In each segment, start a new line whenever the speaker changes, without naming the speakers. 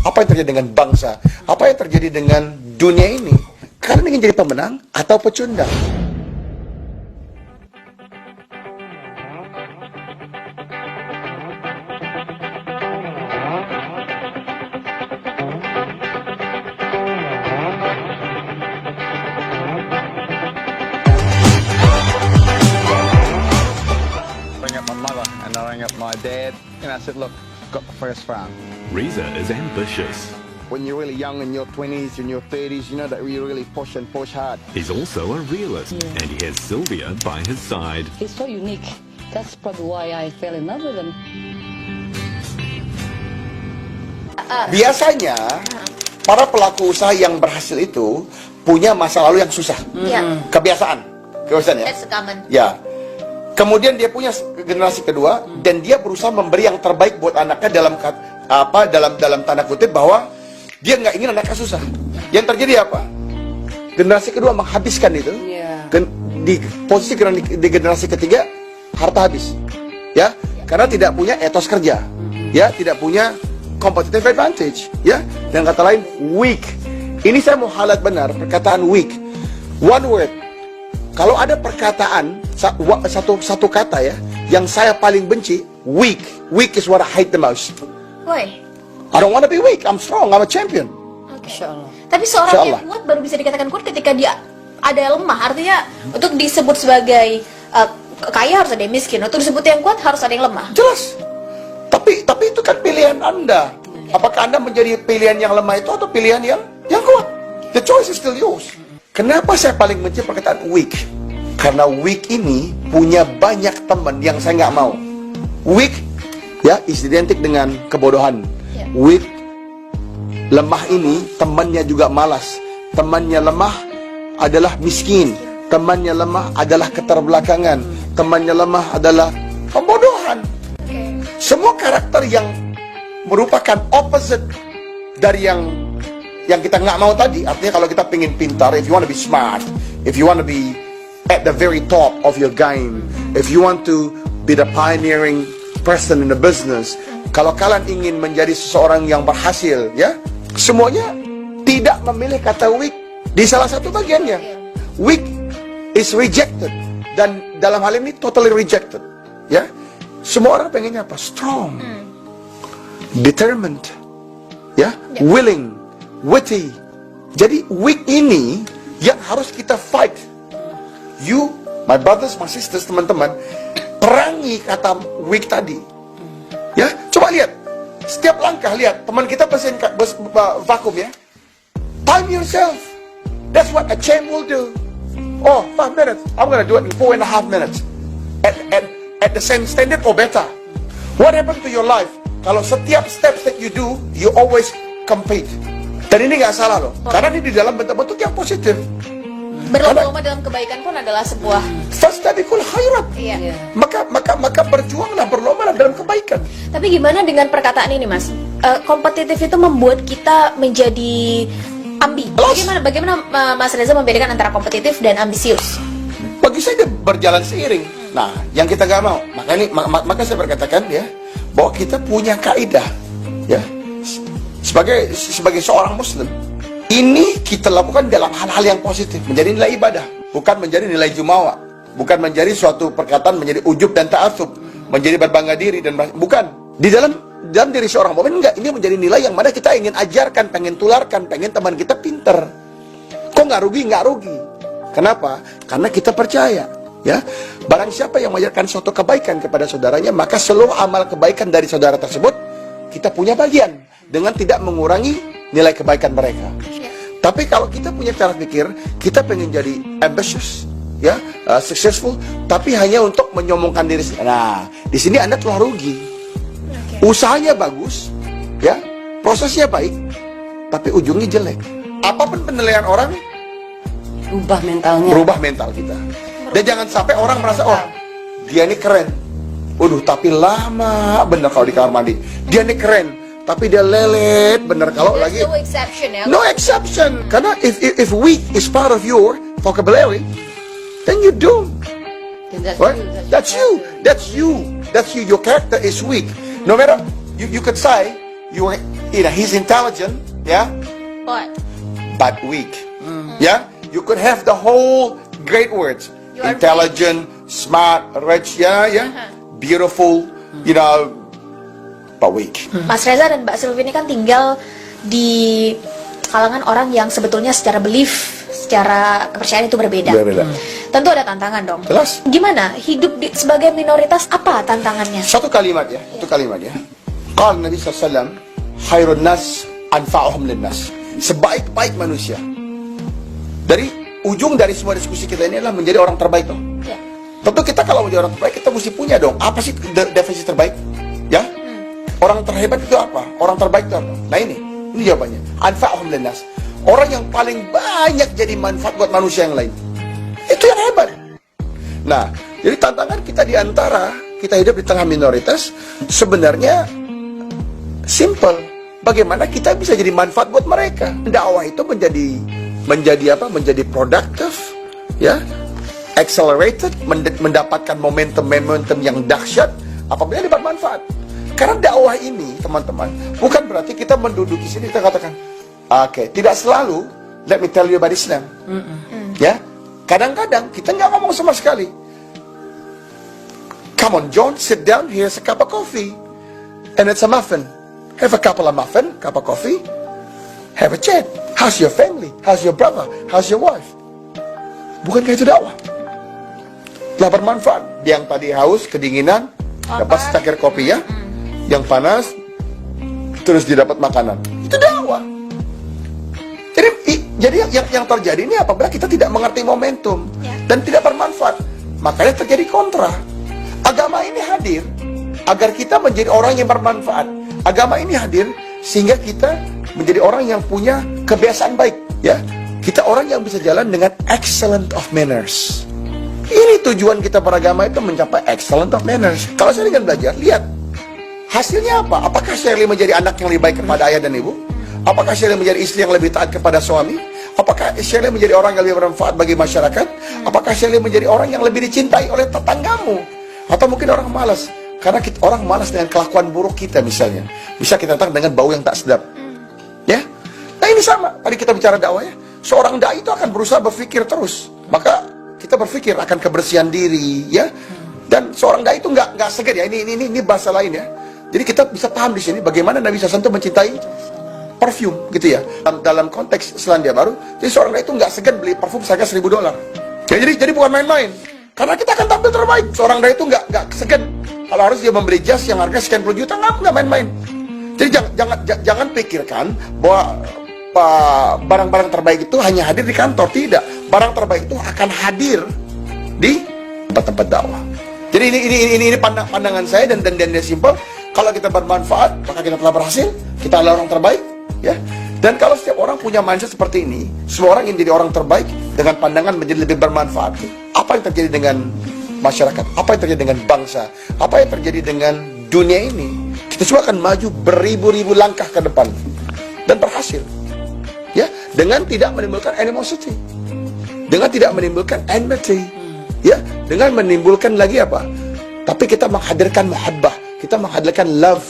Apa yang terjadi dengan bangsa? Apa yang terjadi dengan dunia ini? Kalian ingin jadi pemenang atau pecundang?
Rang up my mother and I rang up my dad and I said, look, got the first round.
Reza is ambitious.
When you're really young in your 20s and your 30s, you know that you really push and push hard.
He's also a realist, and he has Sylvia by his side.
He's so unique. That's probably why I fell in love with him.
Biasanya para pelaku usaha yang berhasil itu punya masa lalu yang susah. Kebiasaan ya.
That's common.
Ya. Kemudian dia punya generasi kedua dan dia berusaha memberi yang terbaik buat anaknya dalam tanda kutip bahwa dia nggak ingin anaknya susah. Yang terjadi apa? Generasi kedua menghabiskan itu. Di posisi di generasi ketiga harta habis. Ya, karena tidak punya etos kerja. Ya, tidak punya competitive advantage, ya. Dan kata lain weak. Ini saya mau highlight benar perkataan weak. One word. Kalau ada perkataan satu kata ya yang saya paling benci, weak. Weak is what I hate the most.
Why?
I don't want to be weak. I'm strong. I'm a champion.
Insyaallah.
Tapi seorang yang kuat baru bisa dikatakan kuat ketika dia ada yang lemah. Artinya untuk disebut sebagai kaya harus ada yang miskin. Untuk disebut yang kuat harus ada yang lemah.
Jelas. Tapi itu kan pilihan Anda. Apakah Anda menjadi pilihan yang lemah itu atau pilihan yang kuat? The choice is still yours. Kenapa saya paling benci perkataan weak? Karena weak ini punya banyak teman yang saya nggak mau. Weak ya is identik dengan kebodohan. Weak, lemah ini temannya juga malas. Temannya lemah adalah miskin. Temannya lemah adalah keterbelakangan. Temannya lemah adalah pembodohan. Semua karakter yang merupakan opposite dari yang kita nggak mau tadi. Artinya kalau kita pengen pintar, if you want to be smart, if you want to be at the very top of your game, if you want to be the pioneering person in the business, kalau kalian ingin menjadi seseorang yang berhasil, ya, semuanya tidak memilih kata weak di salah satu bagiannya. Weak is rejected, dan dalam hal ini totally rejected, ya. Semua orang pengennya apa? Strong, determined, ya, willing, witty. Jadi weak ini yang harus kita fight. You, my brothers, my sisters, teman-teman, perangi kata weak tadi. Ya, coba lihat. Setiap langkah, lihat. Teman kita pesen vakum ya. Time yourself. That's what a champ will do. Oh, 5 minutes. I'm gonna do it in 4.5 minutes. At the same standard or better. What happened to your life? Kalau setiap steps that you do, you always compete. Dan ini nggak salah loh. Karena ini di dalam bentuk-bentuk yang positif.
Berlomba-lomba dalam kebaikan pun adalah sebuah
fastabiqul khairat.
Iya.
Maka berjuanglah, berlomba dalam kebaikan.
Tapi gimana dengan perkataan ini, Mas? Kompetitif itu membuat kita menjadi ambi. Bagaimana Mas Reza membedakan antara kompetitif dan ambisius?
Bagi saya berjalan seiring. Nah, yang kita nggak mau. Maka saya berkatakan ya bahwa kita punya kaidah ya sebagai seorang Muslim. Ini kita lakukan dalam hal-hal yang positif, menjadi nilai ibadah, bukan menjadi nilai jumawa, bukan menjadi suatu perkataan menjadi ujub dan ta'assub, menjadi berbangga diri dan bukan. Di dalam diri seorang mukmin enggak, ini menjadi nilai yang mana kita ingin ajarkan, pengen tularkan, pengen teman kita pinter. Kok nggak rugi? Nggak rugi. Kenapa? Karena kita percaya, ya. Barang siapa yang mengajarkan suatu kebaikan kepada saudaranya, maka seluruh amal kebaikan dari saudara tersebut kita punya bagian dengan tidak mengurangi nilai kebaikan mereka. Tapi kalau kita punya cara pikir, kita pengen jadi ambitious, ya, successful, tapi hanya untuk menyombongkan diri sendiri. Nah, di sini Anda telah rugi. Usahanya bagus, ya, prosesnya baik, tapi ujungnya jelek. Apapun penilaian orang, berubah mental kita. Dan jangan sampai orang merasa, oh, dia ini keren. Waduh, tapi lama bener kalau di kamar mandi. Dia ini keren. Tapi dia lelet bener kalau lagi.
No exception ya.
No exception. Karena if weak is part of your vocabulary, then you do. Right? That's you. Your character is weak. No matter you could say he's intelligent, yeah, but weak. Yeah, you could have the whole great words,
You are
intelligent, smart, rich, beautiful, but weak.
Mas Reza dan Mbak Sylvie ini kan tinggal di kalangan orang yang sebetulnya secara belief, secara kepercayaan itu berbeda.
Berbeda.
Tentu ada tantangan dong.
Jelas.
Gimana hidup sebagai minoritas, apa tantangannya?
Satu kalimat ya. Qala Nabi SAW, khairun nas anfa'uhum linnas. Sebaik-baik manusia. Dari ujung dari semua diskusi kita ini adalah menjadi orang terbaik dong.
Ya.
Tentu kita kalau menjadi orang terbaik, kita mesti punya dong. Apa sih definisi terbaik? Ya? Orang terhebat itu apa? Orang terbaik itu apa? Nah ini jawabannya. Anfa'uhum linnas. Orang yang paling banyak jadi manfaat buat manusia yang lain. Itu yang hebat. Nah, jadi tantangan kita di antara kita hidup di tengah minoritas sebenarnya simple. Bagaimana kita bisa jadi manfaat buat mereka? Dakwah itu menjadi produktif, ya, accelerated, mendapatkan momentum yang dahsyat apabila dia bermanfaat. Karena dakwah ini, teman-teman, bukan berarti kita menduduki sini kita katakan, oke, tidak selalu. Let me tell you about Islam. Ya, kadang-kadang kita nggak ngomong sama sekali. Come on, John, sit down. Here's a cup of coffee, and it's a muffin. Have a couple of muffin, cup of coffee. Have a chat. How's your family? How's your brother? How's your wife? Bukankah itu dakwah? Telah bermanfaat. Yang tadi haus, kedinginan, dapat secangkir kopi ya. Yang panas, terus didapat makanan. Itu dakwah. Jadi yang terjadi ini apabila kita tidak mengerti momentum dan tidak bermanfaat, makanya terjadi kontra. Agama ini hadir agar kita menjadi orang yang bermanfaat. Agama ini hadir sehingga kita menjadi orang yang punya kebiasaan baik, ya. Kita orang yang bisa jalan dengan excellent of manners. Ini tujuan kita beragama itu mencapai excellent of manners. Kalau saya ingin belajar, lihat hasilnya apa? Apakah Shirley menjadi anak yang lebih baik kepada ayah dan ibu? Apakah Shirley menjadi istri yang lebih taat kepada suami? Apakah Shirley menjadi orang yang lebih bermanfaat bagi masyarakat? Apakah Shirley menjadi orang yang lebih dicintai oleh tetanggamu? Atau mungkin orang malas? Karena orang malas dengan kelakuan buruk kita misalnya. Bisa kita datang dengan bau yang tak sedap. Ya? Nah ini sama. Tadi kita bicara dakwah ya. Seorang dai itu akan berusaha berpikir terus. Maka kita berpikir akan kebersihan diri, ya. Dan seorang dai itu nggak segan ya. Ini bahasa lain ya. Jadi kita bisa paham di sini bagaimana Nabi SAW itu mencintai parfum gitu ya. Dalam konteks Selandia Baru, jadi seorang dai itu nggak segan beli parfum seharga $1.000. Ya, jadi bukan main-main. Karena kita akan tampil terbaik. Seorang dai itu nggak segan. Kalau harus dia membeli jas yang harga sekian puluh juta, nggak main-main. Jadi jangan pikirkan bahwa barang-barang terbaik itu hanya hadir di kantor. Tidak. Barang terbaik itu akan hadir di tempat-tempat dakwah. Jadi ini pandangan saya dan dia simpel. Kalau kita bermanfaat, maka kita telah berhasil. Kita adalah orang terbaik, ya. Dan kalau setiap orang punya mindset seperti ini, semua orang ingin jadi orang terbaik dengan pandangan menjadi lebih bermanfaat. Apa yang terjadi dengan masyarakat? Apa yang terjadi dengan bangsa? Apa yang terjadi dengan dunia ini? Kita semua akan maju beribu-ribu langkah ke depan dan berhasil, ya, dengan tidak menimbulkan animosity, dengan tidak menimbulkan enmity, ya, dengan menimbulkan lagi apa? Tapi kita menghadirkan muhabbah, kita menghadirkan love,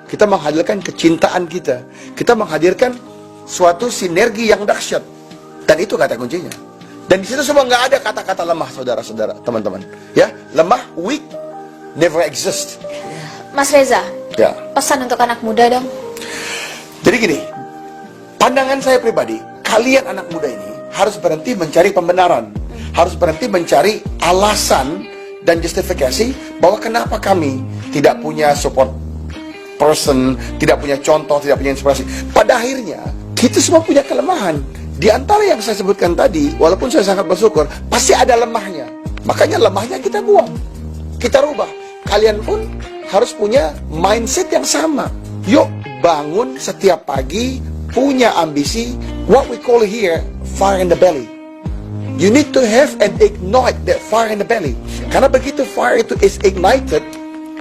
kita menghadirkan kecintaan kita menghadirkan suatu sinergi yang dahsyat. Dan itu kata kuncinya. Dan di situ semua nggak ada kata-kata lemah, saudara-saudara, teman-teman. Ya, lemah, weak, never exist.
Mas Reza,
ya.
Pesan untuk anak muda dong.
Jadi gini, pandangan saya pribadi, kalian anak muda ini harus berhenti mencari pembenaran, harus berhenti mencari alasan dan justifikasi bahwa kenapa kami tidak punya support person, tidak punya contoh, tidak punya inspirasi. Pada akhirnya, kita semua punya kelemahan. Di antara yang saya sebutkan tadi, walaupun saya sangat bersyukur, pasti ada lemahnya. Makanya lemahnya kita buang, kita rubah. Kalian pun harus punya mindset yang sama. Yuk bangun setiap pagi, punya ambisi, what we call here, fire in the belly. You need to have and ignite that fire in the belly. Karena begitu fire itu is ignited,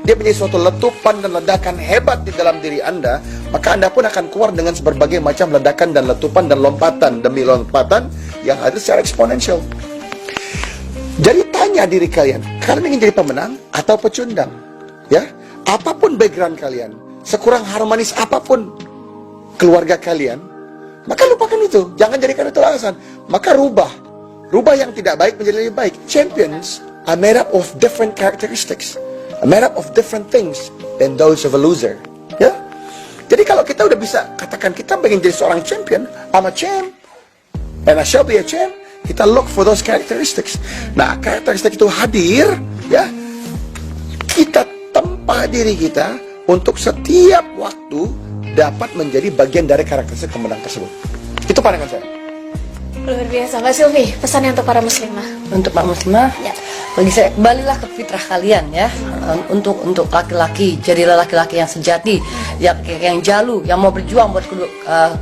dia menjadi suatu letupan dan ledakan hebat di dalam diri Anda, maka Anda pun akan keluar dengan berbagai macam ledakan dan letupan dan lompatan demi lompatan yang hadir secara eksponensial. Jadi tanya diri kalian ingin jadi pemenang atau pecundang? Ya, apapun background kalian, sekurang harmonis apapun keluarga kalian, maka lupakan itu. Jangan jadikan itu alasan. Maka rubah yang tidak baik menjadi lebih baik. Champions are made up of different characteristics, are made up of different things than those of a loser. Ya. Jadi kalau kita udah bisa katakan kita pengen jadi seorang champion, I'm a champ, and I shall be a champ. Kita look for those characteristics. Nah, karakteristik itu hadir, ya. Kita tempa diri kita untuk setiap waktu dapat menjadi bagian dari karakteristik pemenang tersebut. Itu pandangan saya.
Luar biasa, Mbak Sylvie. Pesannya untuk para muslimah.
Untuk Pak Muslimah,
Ya.
bagi saya kembalilah ke fitrah kalian ya. Untuk laki-laki, jadilah laki-laki yang sejati, yang jalu, yang mau berjuang buat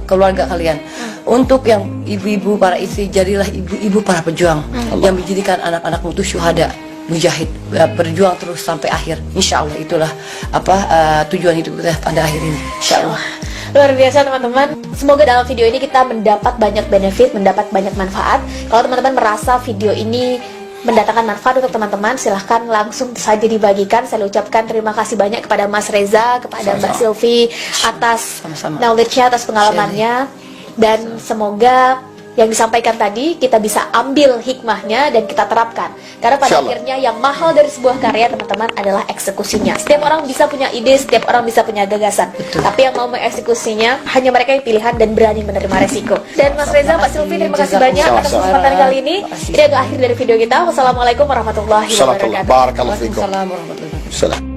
keluarga kalian. Untuk yang ibu-ibu para istri, jadilah ibu-ibu para pejuang yang menjadikan anak-anakmu itu syuhada, mujahid, berjuang terus sampai akhir. Insya Allah itulah tujuan hidup kita pada akhir ini. Insya Allah.
Luar biasa teman-teman. Semoga dalam video ini kita mendapat banyak benefit, mendapat banyak manfaat. Kalau teman-teman merasa video ini mendatangkan manfaat untuk teman-teman, silahkan langsung saja dibagikan. Saya ucapkan terima kasih banyak kepada Mas Reza, kepada Mbak Sylvie atas knowledge-nya, atas pengalamannya. Dan semoga yang disampaikan tadi kita bisa ambil hikmahnya dan kita terapkan. Karena pada
Insyaallah.
akhirnya yang mahal dari sebuah karya teman-teman adalah eksekusinya. Setiap orang bisa punya ide, setiap orang bisa punya gagasan. Tapi yang mau mengeksekusinya hanya mereka yang pilihan dan berani menerima resiko. Dan Mas Reza, Pak Sylvie, terima kasih banyak atas kesempatan kali ini. Ini adalah akhir dari video kita. Wassalamualaikum warahmatullahi wabarakatuh.
Barakallahu fikum.
Waalaikumsalam warahmatullahi wabarakatuh.
Salam.